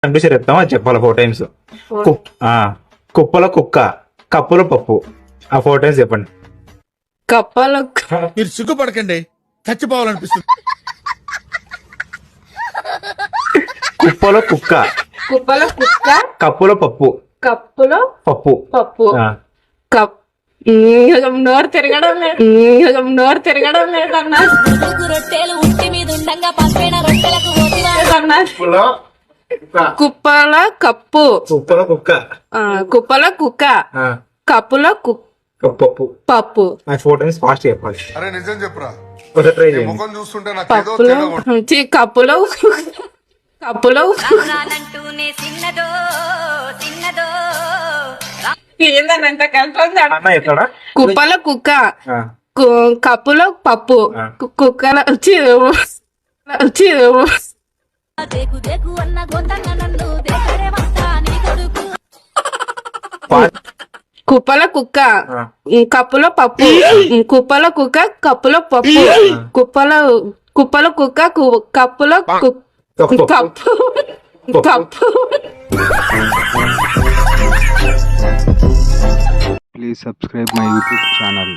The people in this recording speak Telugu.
కనిపించి చెప్తాం అది చెప్పాలి 4 times. కుప్పలో కుక్క, కప్పులో పప్పు. ఆ 4 times చెప్పండి. కప్పలో మీరు సిగ్గుపడకండి, చచ్చిపోవాలనిపిస్తుంది. కుప్పలో కుక్క, కుప్పలో కుక్క, కప్పులో పప్పు. కప్పులో పప్పు. పప్పు. కప్ నోరు తిరగడం లేదు, నోరు తిరగడం లేదన్నా. రొట్టెలు ఉట్టి మీద ఉండంగా పక్కన రొట్టెలకు కుప్పల కప్పు, కుప్పలో కుక్క, కుప్పల కుక్క, కప్పులో పప్పు. పప్పు. 4 times ఫాస్ట్ చెప్పాలి. అరే నిజం చెప్పురా, ఒకసారి ట్రై చేయండి. ముఖం చూస్తుంటే నాకు ఏదో పప్పులో కప్పులో కప్పులో అంటూనే చిన్నదో చిన్నదో ఏందనంత కలిపి అన్న ఎక్కడ? కుప్పల కుక్క, కప్పులో పప్పు. కుక్కల దేకు దేకు అన్న గొంతంగా నన్ను దేకరే వస్తా నీ కొడుకు. కుప్పల కుక్క, కప్పులో పప్పు. కుప్పల కుక్క, కప్పులో పప్పు. కుప్పల కుక్క, కప్పులో cup. Cup. Please subscribe my YouTube channel.